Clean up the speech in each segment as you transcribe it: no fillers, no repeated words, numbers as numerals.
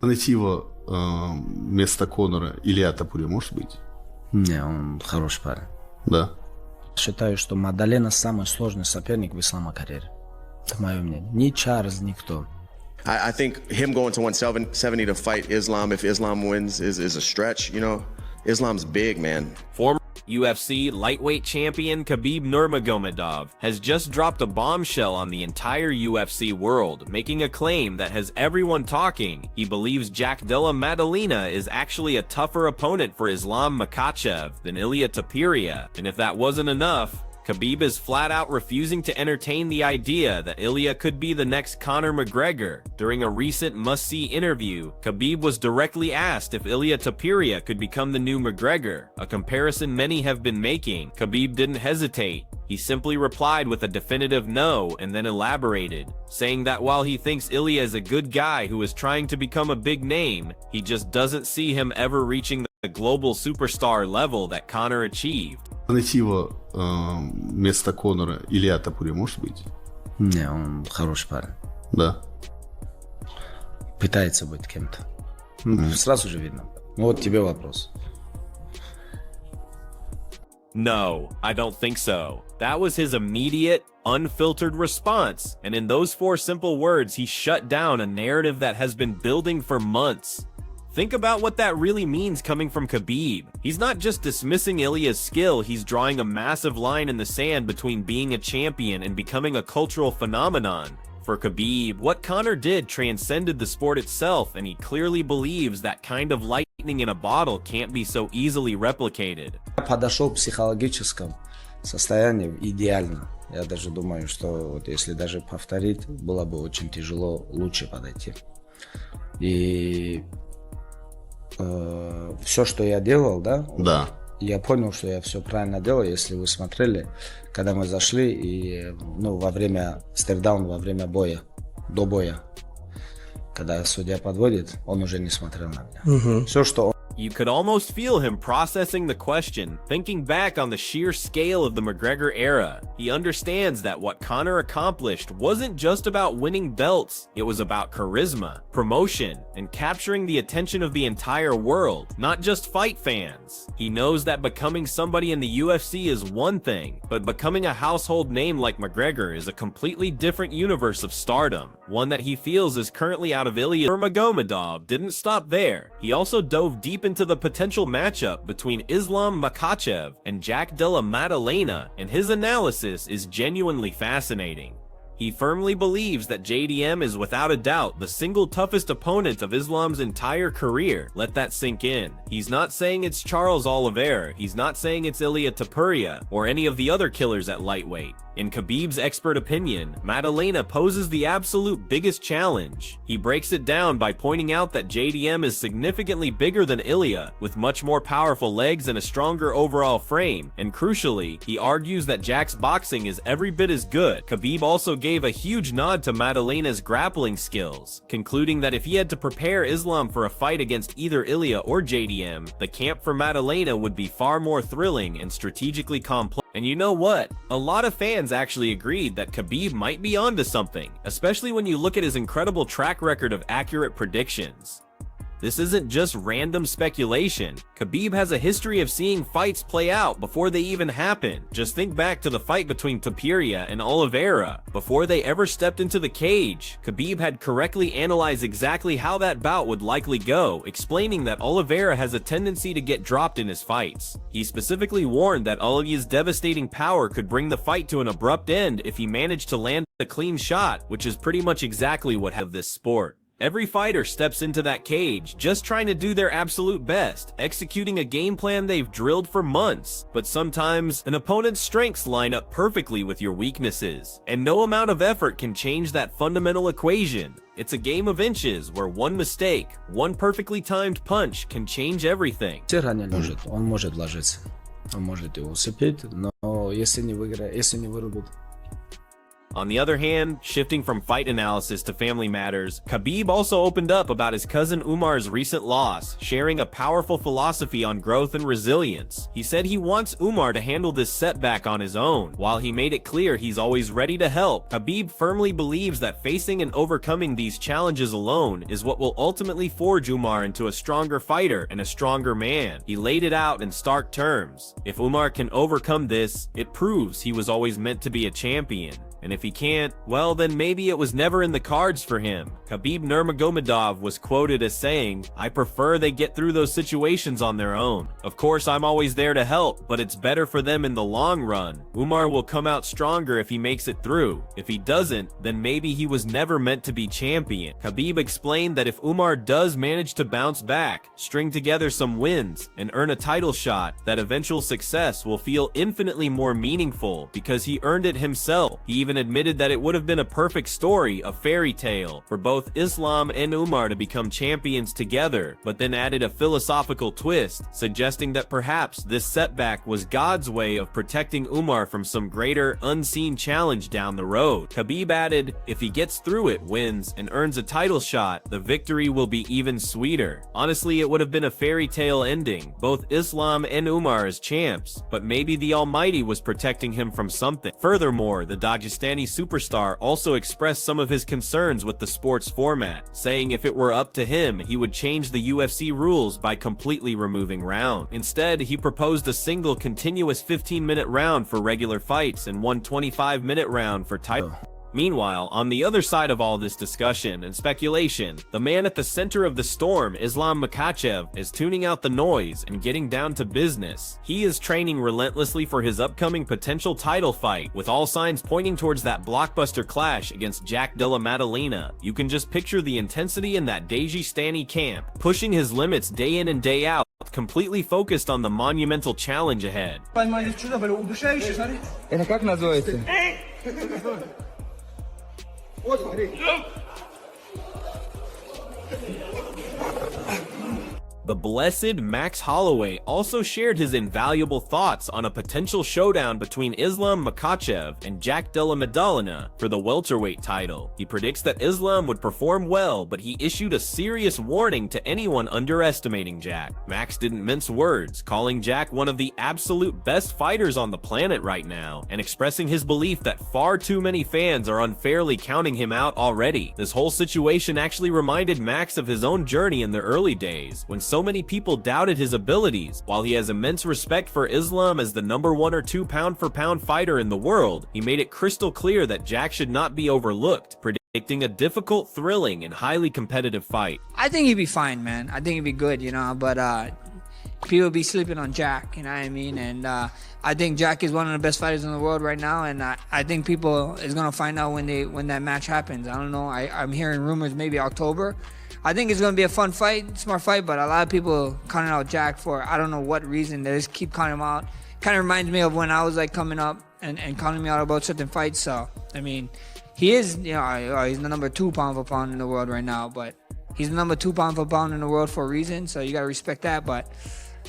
Найти его вместо Конора Илья Topuria может быть? Не, он хороший парень. Да. Считаю, что Магдалена самый сложный соперник в ислама-карьере. Это мое мнение. Ни Чарльз, никто. I think him going to 170 to fight Islam, if Islam wins, is a stretch, you know? Islam's big, man. Former UFC lightweight champion Khabib Nurmagomedov has just dropped a bombshell on the entire UFC world, making a claim that has everyone talking. He believes Jack Della Maddalena is actually a tougher opponent for Islam Makhachev than Ilia Topuria, and if that wasn't enough, Khabib is flat out refusing to entertain the idea that Ilia could be the next Conor McGregor. During a recent must-see interview, Khabib was directly asked if Ilia Topuria could become the new McGregor, a comparison many have been making. Khabib didn't hesitate. He simply replied with a definitive no and then elaborated, saying that while he thinks Ilia is a good guy who is trying to become a big name, he just doesn't see him ever reaching the global superstar level that Conor achieved. Найти его вместо Конора Илья Topuria может быть? Не, он хороший парень. Да. Пытается быть кем-то. Сразу же видно. Вот тебе вопрос. No, I don't think so. That was his immediate, unfiltered response, and in those 4 simple words, he shut down a narrative that has been building for months. Think about what that really means coming from Khabib. He's not just dismissing Ilia's skill, he's drawing a massive line in the sand between being a champion and becoming a cultural phenomenon. For Khabib, what Conor did transcended the sport itself, and he clearly believes that kind of lightning in a bottle can't be so easily replicated. Я подошел в психологическом состоянии идеально. Я даже думаю, что вот если даже повторить, было бы очень тяжело лучше подойти. И все, что я делал, да? Да. Я понял, что я все правильно делал. Если вы смотрели, когда мы зашли и во время стердаун, во время боя, до боя, когда судья подводит, он уже не смотрел на меня. Все, что он You could almost feel him processing the question, thinking back on the sheer scale of the McGregor era. He understands that what Conor accomplished wasn't just about winning belts, it was about charisma, promotion, and capturing the attention of the entire world, not just fight fans. He knows that becoming somebody in the UFC is one thing, but becoming a household name like McGregor is a completely different universe of stardom, one that he feels is currently out of Ilia. Nurmagomedov didn't stop there. He also dove deep into the potential matchup between Islam Makhachev and Jack Della Maddalena, and his analysis is genuinely fascinating. He firmly believes that JDM is without a doubt the single toughest opponent of Islam's entire career. Let that sink in. He's not saying it's Charles Oliveira, he's not saying it's Ilia Topuria, or any of the other killers at lightweight. In Khabib's expert opinion, Maddalena poses the absolute biggest challenge. He breaks it down by pointing out that JDM is significantly bigger than Ilia, with much more powerful legs and a stronger overall frame, and crucially, he argues that Jack's boxing is every bit as good. Khabib also gave a huge nod to Maddalena's grappling skills, concluding that if he had to prepare Islam for a fight against either Ilia or JDM, the camp for Maddalena would be far more thrilling and strategically complex. And you know what? A lot of fans actually agreed that Khabib might be onto something, especially when you look at his incredible track record of accurate predictions. This isn't just random speculation. Khabib has a history of seeing fights play out before they even happen. Just think back to the fight between Topuria and Oliveira. Before they ever stepped into the cage, Khabib had correctly analyzed exactly how that bout would likely go, explaining that Oliveira has a tendency to get dropped in his fights. He specifically warned that Olivia's devastating power could bring the fight to an abrupt end if he managed to land a clean shot, which is pretty much exactly what have this sport. Every fighter steps into that cage just trying to do their absolute best, executing a game plan they've drilled for months. But sometimes, an opponent's strengths line up perfectly with your weaknesses, and no amount of effort can change that fundamental equation. It's a game of inches where one mistake, one perfectly timed punch can change everything. Он может ложиться, он может его усыпить, но если не выиграет, если не вырубит On the other hand, shifting from fight analysis to family matters, Khabib also opened up about his cousin Umar's recent loss, sharing a powerful philosophy on growth and resilience. He said he wants Umar to handle this setback on his own. While he made it clear he's always ready to help, Khabib firmly believes that facing and overcoming these challenges alone is what will ultimately forge Umar into a stronger fighter and a stronger man. He laid it out in stark terms. If Umar can overcome this, it proves he was always meant to be a champion. And if he can't, well then maybe it was never in the cards for him. Khabib Nurmagomedov was quoted as saying, "I prefer they get through those situations on their own. Of course I'm always there to help, but it's better for them in the long run. Umar will come out stronger if he makes it through. If he doesn't, then maybe he was never meant to be champion." Khabib explained that if Umar does manage to bounce back, string together some wins, and earn a title shot, that eventual success will feel infinitely more meaningful because he earned it himself. He even admitted that it would have been a perfect story, a fairy tale, for both Islam and Umar to become champions together, but then added a philosophical twist, suggesting that perhaps this setback was God's way of protecting Umar from some greater, unseen challenge down the road. Khabib added, if he gets through it, wins, and earns a title shot, the victory will be even sweeter. Honestly, it would have been a fairy tale ending, both Islam and Umar as champs, but maybe the Almighty was protecting him from something. Furthermore, the Dagestani superstar also expressed some of his concerns with the sport's format, saying if it were up to him, he would change the UFC rules by completely removing rounds. Instead, he proposed a single continuous 15-minute round for regular fights and one 25-minute round for title. Meanwhile, on the other side of all this discussion and speculation, the man at the center of the storm, Islam Makhachev, is tuning out the noise and getting down to business. He is training relentlessly for his upcoming potential title fight, with all signs pointing towards that blockbuster clash against Jack Della Maddalena. You can just picture the intensity in that Dagestani camp, pushing his limits day in and day out, completely focused on the monumental challenge ahead. The blessed Max Holloway also shared his invaluable thoughts on a potential showdown between Islam Makhachev and Jack Della Maddalena for the welterweight title. He predicts that Islam would perform well, but he issued a serious warning to anyone underestimating Jack. Max didn't mince words, calling Jack one of the absolute best fighters on the planet right now, and expressing his belief that far too many fans are unfairly counting him out already. This whole situation actually reminded Max of his own journey in the early days, when so many people doubted his abilities. While he has immense respect for Islam as the number 1 or 2 pound-for-pound fighter in the world, he made it crystal clear that Jack should not be overlooked, predicting a difficult, thrilling, and highly competitive fight. I think he'd be fine, man. I think he'd be good, you know, but people be sleeping on Jack, you know what I mean? And I think Jack is one of the best fighters in the world right now, and I think people is gonna find out when that match happens. I don't know. I'm hearing rumors maybe October. I think it's gonna be a fun fight, smart fight, but a lot of people counting out Jack for I don't know what reason. They just keep counting him out. Kind of reminds me of when I was like coming up and counting me out about certain fights. So I mean, he is, you know, he's the number 2 pound for pound in the world right now, but he's the number 2 pound for pound in the world for a reason. So you gotta respect that, but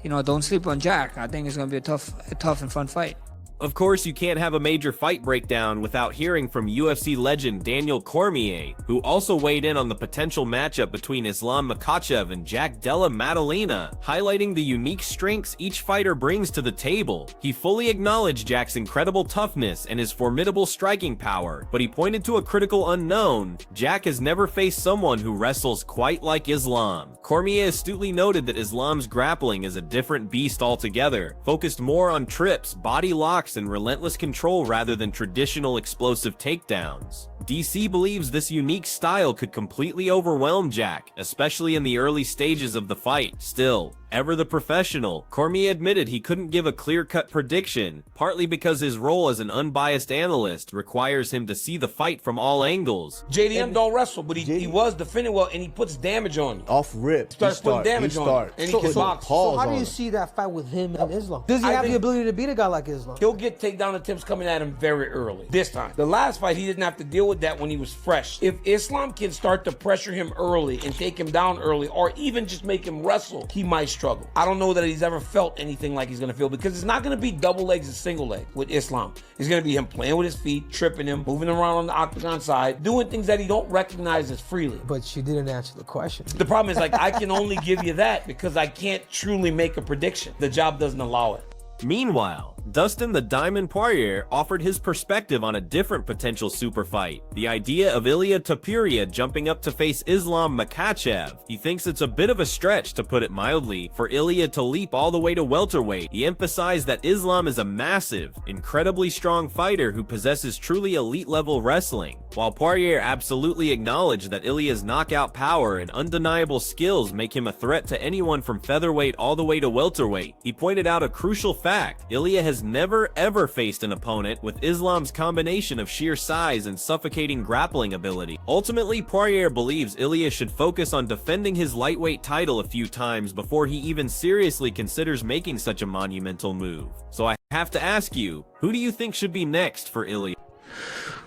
you know, don't sleep on Jack. I think it's gonna be a tough and fun fight. Of course, you can't have a major fight breakdown without hearing from UFC legend Daniel Cormier, who also weighed in on the potential matchup between Islam Makhachev and Jack Della Maddalena, highlighting the unique strengths each fighter brings to the table. He fully acknowledged Jack's incredible toughness and his formidable striking power, but he pointed to a critical unknown. Jack has never faced someone who wrestles quite like Islam. Cormier astutely noted that Islam's grappling is a different beast altogether, focused more on trips, body locks, and relentless control rather than traditional explosive takedowns. DC believes this unique style could completely overwhelm Jack, especially in the early stages of the fight. Still, ever the professional, Cormier admitted he couldn't give a clear-cut prediction, partly because his role as an unbiased analyst requires him to see the fight from all angles. JDM don't wrestle, but he was defending well, and he puts damage on you. Off rip, Starts putting damage on you, and he can box. So how do you see that fight with him and Islam? Does he have the ability to beat a guy like Islam? He'll get takedown attempts coming at him very early. This time. The last fight, he didn't have to deal with that when he was fresh. If Islam can start to pressure him early and take him down early, or even just make him wrestle, he might struggle. struggle. I don't know that he's ever felt anything like he's going to feel, because it's not going to be double legs and single leg with Islam. It's going to be him playing with his feet, tripping him, moving around on the octagon side, doing things that he don't recognize as freely. But she didn't answer the question. The problem is, like, I can only give you that because I can't truly make a prediction. The job doesn't allow it. Meanwhile, Dustin the Diamond Poirier offered his perspective on a different potential super fight, the idea of Ilia Topuria jumping up to face Islam Makhachev. He thinks it's a bit of a stretch, to put it mildly, for Ilia to leap all the way to welterweight. He emphasized that Islam is a massive, incredibly strong fighter who possesses truly elite-level wrestling, while Poirier absolutely acknowledged that Ilia's knockout power and undeniable skills make him a threat to anyone from featherweight all the way to welterweight. He pointed out a crucial fact: Ilia has never ever faced an opponent with Islam's combination of sheer size and suffocating grappling ability. Ultimately, Poirier believes Ilia should focus on defending his lightweight title a few times before he even seriously considers making such a monumental move. So I have to ask you, who do you think should be next for Ilia?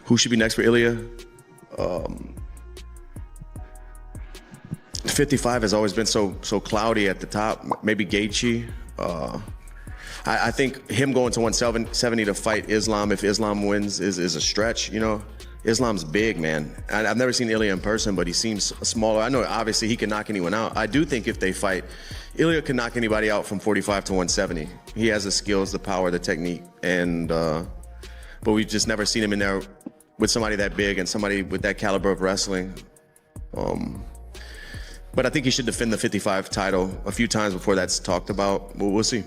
Who should be next for Ilia? 55 has always been so cloudy at the top. Maybe Gaethje. I think him going to 170 to fight Islam, if Islam wins, is a stretch, you know? Islam's big, man. I've never seen Ilia in person, but he seems smaller. I know, obviously, he can knock anyone out. I do think if they fight, Ilia can knock anybody out from 45 to 170. He has the skills, the power, the technique, and but we've just never seen him in there with somebody that big and somebody with that caliber of wrestling. But I think he should defend the 55 title a few times before that's talked about. We'll see.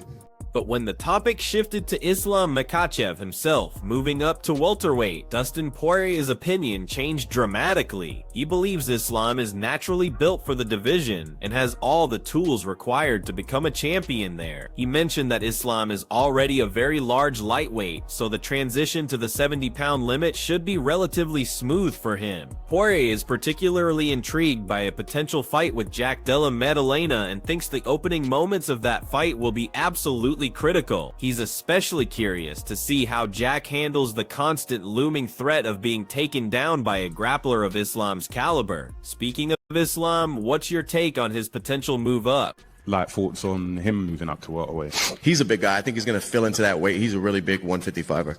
But when the topic shifted to Islam Makhachev himself moving up to welterweight, Dustin Poirier's opinion changed dramatically. He believes Islam is naturally built for the division and has all the tools required to become a champion there. He mentioned that Islam is already a very large lightweight, so the transition to the 70-pound limit should be relatively smooth for him. Poirier is particularly intrigued by a potential fight with Jack Della Maddalena and thinks the opening moments of that fight will be absolutely critical. He's especially curious to see how Jack handles the constant looming threat of being taken down by a grappler of Islam's caliber. Speaking of Islam, what's your take on his potential move up? Like, thoughts on him moving up to welterweight? He's a big guy. I think he's going to fill into that weight. He's a really big 155er.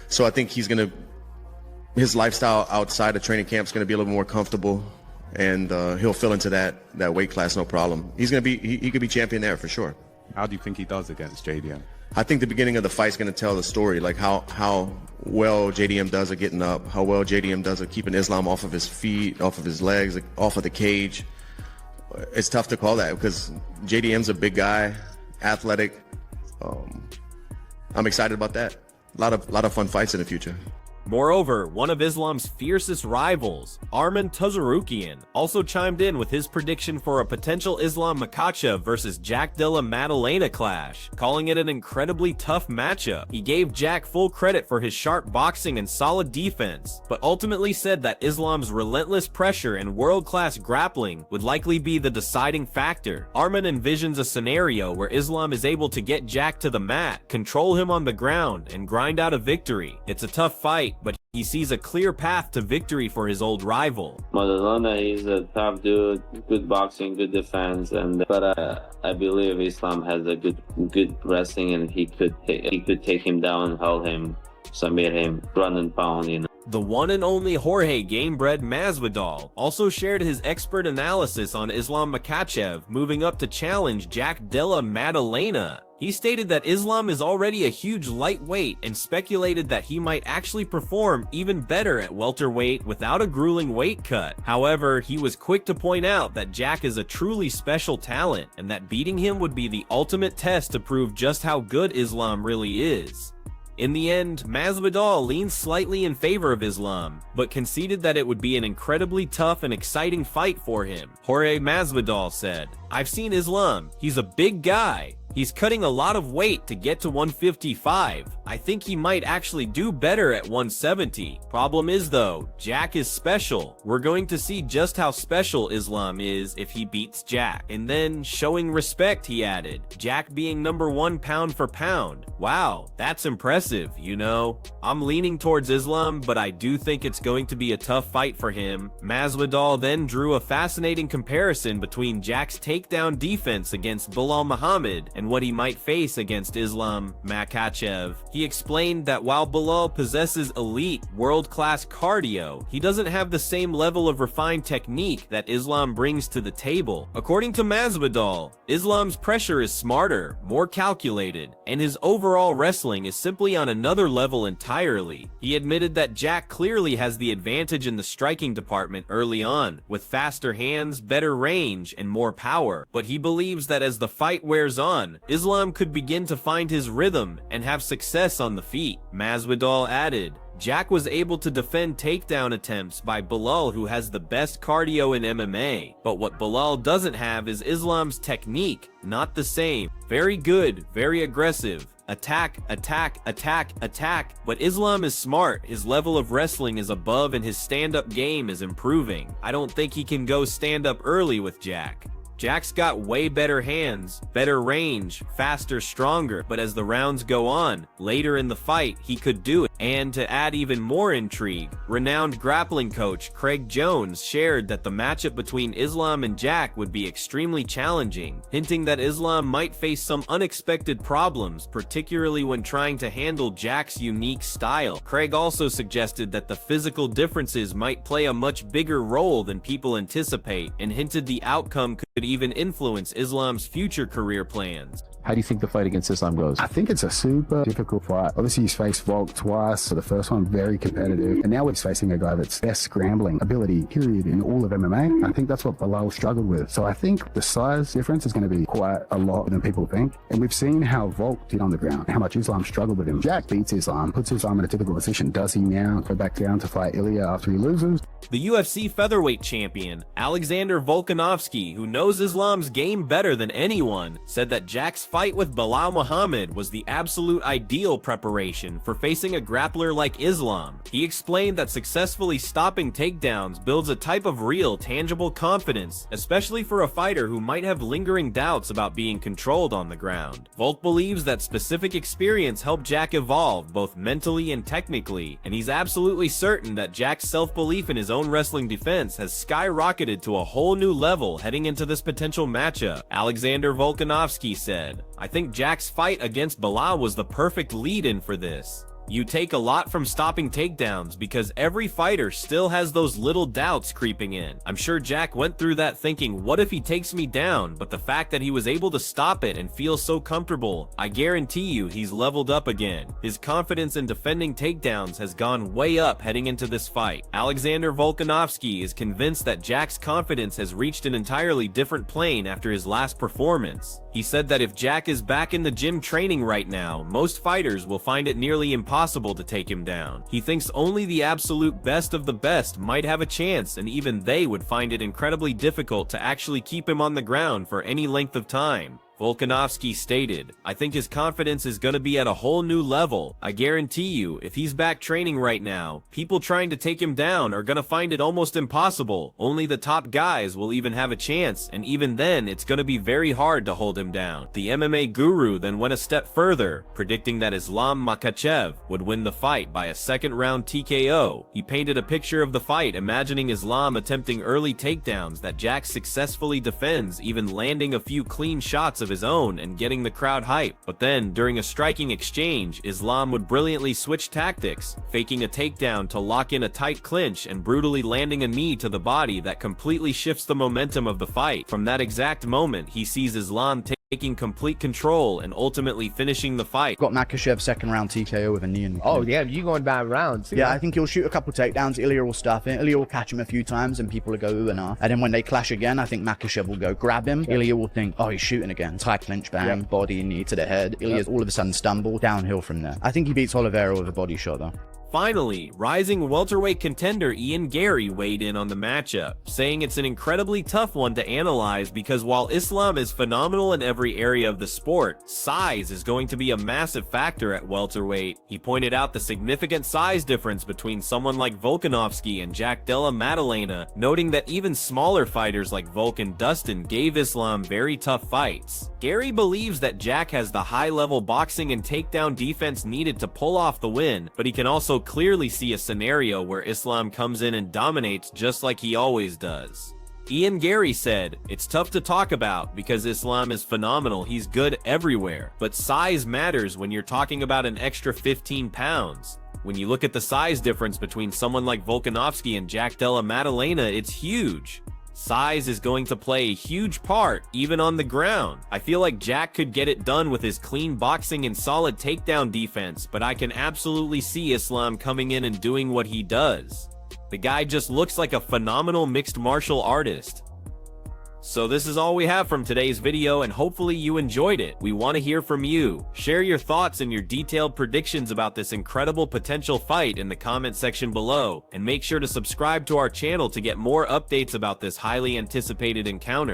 So I think he's going to, his lifestyle outside of training camp is going to be a little more comfortable, and he'll fill into that weight class, no problem. He's going to be, he could be champion there for sure. How do you think he does against JDM? I think the beginning of the fight's going to tell the story, like how well JDM does at getting up, how well JDM does at keeping Islam off of his feet, off of his legs, off of the cage. It's tough to call that because JDM's a big guy, athletic. I'm excited about that. A lot of fun fights in the future. Moreover, one of Islam's fiercest rivals, Arman Tsaryukyan, also chimed in with his prediction for a potential Islam Makhachev versus Jack Della Maddalena clash, calling it an incredibly tough matchup. He gave Jack full credit for his sharp boxing and solid defense, but ultimately said that Islam's relentless pressure and world-class grappling would likely be the deciding factor. Arman envisions a scenario where Islam is able to get Jack to the mat, control him on the ground, and grind out a victory. It's a tough fight, but he sees a clear path to victory for his old rival. Maddalena is a tough dude, good boxing, good defense, but I believe Islam has a good wrestling, and he could take him down, hold him, submit him, run and pound, you know. The one and only Jorge Gamebred Masvidal also shared his expert analysis on Islam Makhachev moving up to challenge Jack Della Maddalena. He stated that Islam is already a huge lightweight and speculated that he might actually perform even better at welterweight without a grueling weight cut. However, he was quick to point out that Jack is a truly special talent and that beating him would be the ultimate test to prove just how good Islam really is. In the end, Masvidal leaned slightly in favor of Islam, but conceded that it would be an incredibly tough and exciting fight for him. Jorge Masvidal said, "I've seen Islam. He's a big guy. He's cutting a lot of weight to get to 155. I think he might actually do better at 170. Problem is though, Jack is special. We're going to see just how special Islam is if he beats Jack. And then showing respect, he added. Jack being #1 pound for pound. Wow, that's impressive, you know. I'm leaning towards Islam, but I do think it's going to be a tough fight for him. Masvidal then drew a fascinating comparison between Jack's takedown defense against Belal Muhammad and what he might face against Islam Makhachev. He explained that while Belal possesses elite, world-class cardio, he doesn't have the same level of refined technique that Islam brings to the table. According to Masvidal, Islam's pressure is smarter, more calculated, and his overall wrestling is simply on another level entirely. He admitted that Jack clearly has the advantage in the striking department early on, with faster hands, better range, and more power, but he believes that as the fight wears on, Islam could begin to find his rhythm and have success on the feet. Masvidal added, Jack was able to defend takedown attempts by Belal, who has the best cardio in MMA, but what Belal doesn't have is Islam's technique, not the same. Very good, very aggressive. Attack, attack, attack, attack. But Islam is smart, his level of wrestling is above and his stand-up game is improving. I don't think he can go stand-up early with Jack. Jack's got way better hands, better range, faster, stronger, but as the rounds go on, later in the fight, he could do it. And to add even more intrigue, renowned grappling coach Craig Jones shared that the matchup between Islam and Jack would be extremely challenging, hinting that Islam might face some unexpected problems, particularly when trying to handle Jack's unique style. Craig also suggested that the physical differences might play a much bigger role than people anticipate, and hinted the outcome could even influence Islam's future career plans. How do you think the fight against Islam goes? I think it's a super difficult fight. Obviously, he's faced Volk twice, so the first one very competitive. And now he's facing a guy that's best scrambling ability, period, in all of MMA. I think that's what Belal struggled with. So I think the size difference is going to be quite a lot than people think. And we've seen how Volk did on the ground, how much Islam struggled with him. Jack beats Islam, puts Islam in a difficult position. Does he now go back down to fight Ilya after he loses? The UFC featherweight champion, Alexander Volkanovski, who knows Islam's game better than anyone, said that Jack's fight with Belal Muhammad was the absolute ideal preparation for facing a grappler like Islam. He explained that successfully stopping takedowns builds a type of real, tangible confidence, especially for a fighter who might have lingering doubts about being controlled on the ground. Volk believes that specific experience helped Jack evolve both mentally and technically, and he's absolutely certain that Jack's self-belief in his own wrestling defense has skyrocketed to a whole new level heading into this potential matchup. Alexander Volkanovski said, I think Jack's fight against Belal was the perfect lead-in for this. You take a lot from stopping takedowns because every fighter still has those little doubts creeping in. I'm sure Jack went through that thinking, what if he takes me down? But the fact that he was able to stop it and feel so comfortable, I guarantee you he's leveled up again. His confidence in defending takedowns has gone way up heading into this fight. Alexander Volkanovski is convinced that Jack's confidence has reached an entirely different plane after his last performance. He said that if Jack is back in the gym training right now, most fighters will find it nearly impossible to take him down. He thinks only the absolute best of the best might have a chance, and even they would find it incredibly difficult to actually keep him on the ground for any length of time. Volkanovski stated, I think his confidence is going to be at a whole new level. I guarantee you, if he's back training right now, people trying to take him down are going to find it almost impossible. Only the top guys will even have a chance, and even then, it's going to be very hard to hold him down. The MMA guru then went a step further, predicting that Islam Makhachev would win the fight by a second-round TKO. He painted a picture of the fight, imagining Islam attempting early takedowns that Jack successfully defends, even landing a few clean shots of his own and getting the crowd hyped. But then, during a striking exchange, Islam would brilliantly switch tactics, faking a takedown to lock in a tight clinch and brutally landing a knee to the body that completely shifts the momentum of the fight. From that exact moment, he sees Islam taking complete control and ultimately finishing the fight. Got Makhachev second round TKO with a knee in. Oh yeah, you going by rounds. Yeah, I think he'll shoot a couple takedowns. Ilya will stuff it. Ilya will catch him a few times and people will go ooh and ah. And then when they clash again, I think Makhachev will go grab him. Ilya will think, oh, he's shooting again. Tie clinch, bang, body, knee to the head. Ilya's all of a sudden stumble, downhill from there. I think he beats Oliveira with a body shot though. Finally, rising welterweight contender Garry weighed in on the matchup, saying it's an incredibly tough one to analyze because while Islam is phenomenal in every area of the sport, size is going to be a massive factor at welterweight. He pointed out the significant size difference between someone like Volkanovski and Jack Della Maddalena, noting that even smaller fighters like Volk and Dustin gave Islam very tough fights. Garry believes that Jack has the high-level boxing and takedown defense needed to pull off the win, but he can also clearly see a scenario where Islam comes in and dominates just like he always does. Garry said, "It's tough to talk about because Islam is phenomenal, he's good everywhere, but size matters when you're talking about an extra 15 pounds. When you look at the size difference between someone like Volkanovski and Jack Della Maddalena, it's huge. Size is going to play a huge part, even on the ground. I feel like Jack could get it done with his clean boxing and solid takedown defense, but I can absolutely see Islam coming in and doing what he does. The guy just looks like a phenomenal mixed martial artist." So this is all we have from today's video, and hopefully you enjoyed it. We want to hear from you. Share your thoughts and your detailed predictions about this incredible potential fight in the comment section below, and make sure to subscribe to our channel to get more updates about this highly anticipated encounter.